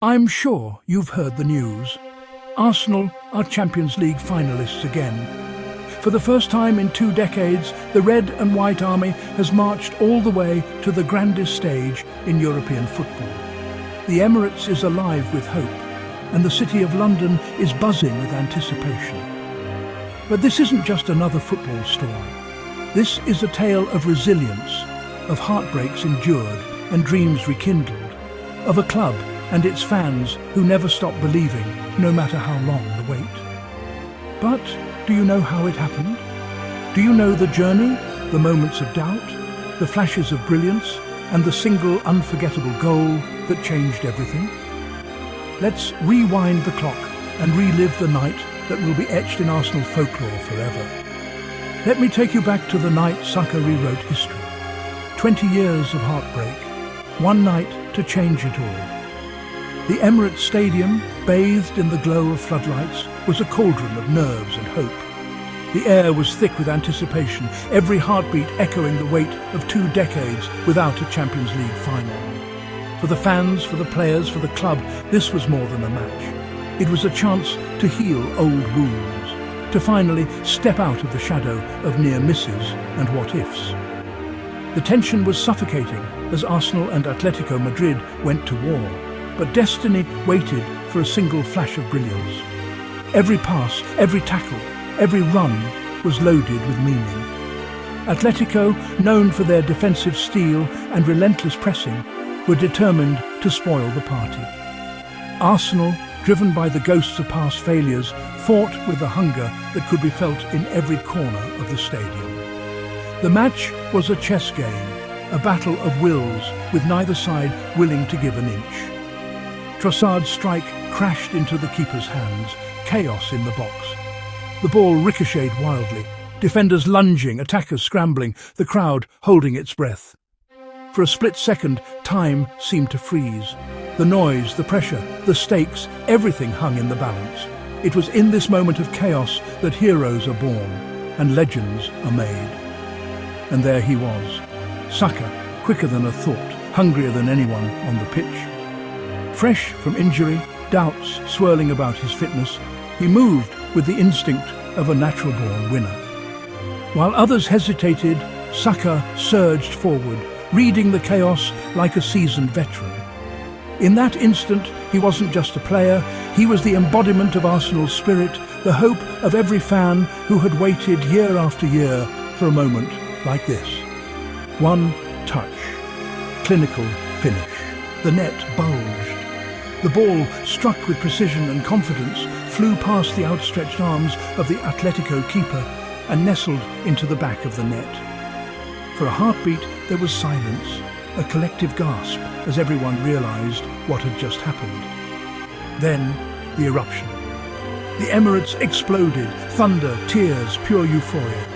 I'm sure you've heard the news. Arsenal are Champions League finalists again. For the first time in 2 decades, the Red and White Army has marched all the way to the grandest stage in European football. The Emirates is alive with hope, and the City of London is buzzing with anticipation. But this isn't just another football story. This is a tale of resilience, of heartbreaks endured and dreams rekindled, of a club and its fans who never stop believing, no matter how long the wait. But do you know how it happened? Do you know the journey, the moments of doubt, the flashes of brilliance, and the single unforgettable goal that changed everything? Let's rewind the clock and relive the night that will be etched in Arsenal folklore forever. Let me take you back to the night Saka rewrote history. 20 years of heartbreak, one night to change it all. The Emirates Stadium, bathed in the glow of floodlights, was a cauldron of nerves and hope. The air was thick with anticipation, every heartbeat echoing the weight of 2 decades without a Champions League final. For the fans, for the players, for the club, this was more than a match. It was a chance to heal old wounds, to finally step out of the shadow of near misses and what-ifs. The tension was suffocating as Arsenal and Atletico Madrid went to war. But destiny waited for a single flash of brilliance. Every pass, every tackle, every run was loaded with meaning. Atletico, known for their defensive steel and relentless pressing, were determined to spoil the party. Arsenal, driven by the ghosts of past failures, fought with the hunger that could be felt in every corner of the stadium. The match was a chess game, a battle of wills with neither side willing to give an inch. Trossard's strike crashed into the keeper's hands, chaos in the box. The ball ricocheted wildly, defenders lunging, attackers scrambling, the crowd holding its breath. For a split second, time seemed to freeze. The noise, the pressure, the stakes, everything hung in the balance. It was in this moment of chaos that heroes are born and legends are made. And there he was, Saka, quicker than a thought, hungrier than anyone on the pitch. Fresh from injury, doubts swirling about his fitness, he moved with the instinct of a natural-born winner. While others hesitated, Saka surged forward, reading the chaos like a seasoned veteran. In that instant, he wasn't just a player, he was the embodiment of Arsenal's spirit, the hope of every fan who had waited year after year for a moment like this. One touch, clinical finish. The net bulged. The ball, struck with precision and confidence, flew past the outstretched arms of the Atletico keeper and nestled into the back of the net. For a heartbeat, there was silence, a collective gasp as everyone realized what had just happened. Then, the eruption. The Emirates exploded, thunder, tears, pure euphoria.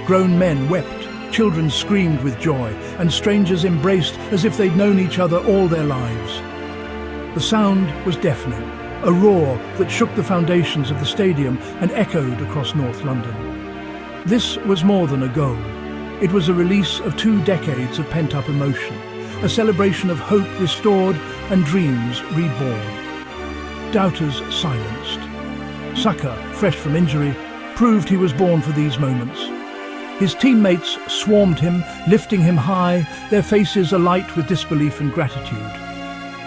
Grown men wept, children screamed with joy, and strangers embraced as if they'd known each other all their lives. The sound was deafening, a roar that shook the foundations of the stadium and echoed across North London. This was more than a goal. It was a release of 2 decades of pent-up emotion, a celebration of hope restored and dreams reborn. Doubters silenced. Saka, fresh from injury, proved he was born for these moments. His teammates swarmed him, lifting him high, their faces alight with disbelief and gratitude.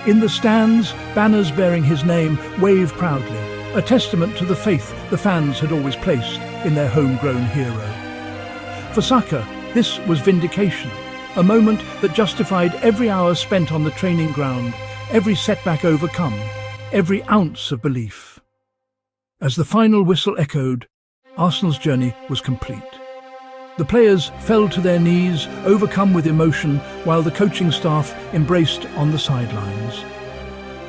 In the stands, banners bearing his name waved proudly, a testament to the faith the fans had always placed in their homegrown hero. For Saka, this was vindication, a moment that justified every hour spent on the training ground, every setback overcome, every ounce of belief. As the final whistle echoed, Arsenal's journey was complete. The players fell to their knees, overcome with emotion, while the coaching staff embraced on the sidelines.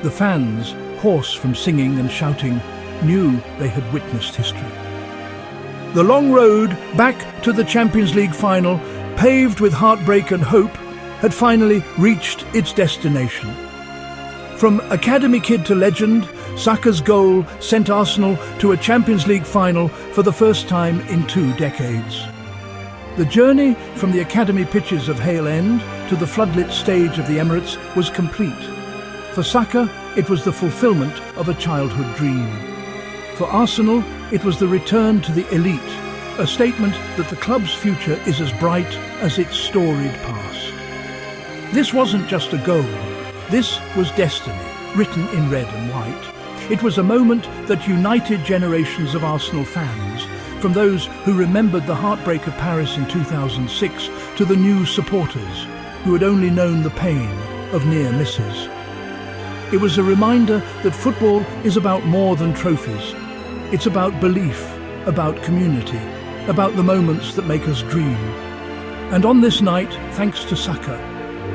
The fans, hoarse from singing and shouting, knew they had witnessed history. The long road back to the Champions League final, paved with heartbreak and hope, had finally reached its destination. From academy kid to legend, Saka's goal sent Arsenal to a Champions League final for the first time in 2 decades. The journey from the academy pitches of Hale End to the floodlit stage of the Emirates was complete. For Saka, it was the fulfilment of a childhood dream. For Arsenal, it was the return to the elite, a statement that the club's future is as bright as its storied past. This wasn't just a goal. This was destiny, written in red and white. It was a moment that united generations of Arsenal fans, from those who remembered the heartbreak of Paris in 2006 to the new supporters who had only known the pain of near misses. It was a reminder that football is about more than trophies. It's about belief, about community, about the moments that make us dream. And on this night, thanks to Saka,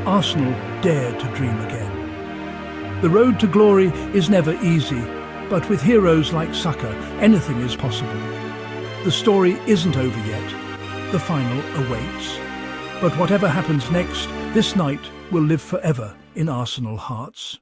Arsenal dared to dream again. The road to glory is never easy, but with heroes like Saka, anything is possible. The story isn't over yet. The final awaits. But whatever happens next, this night will live forever in Arsenal hearts.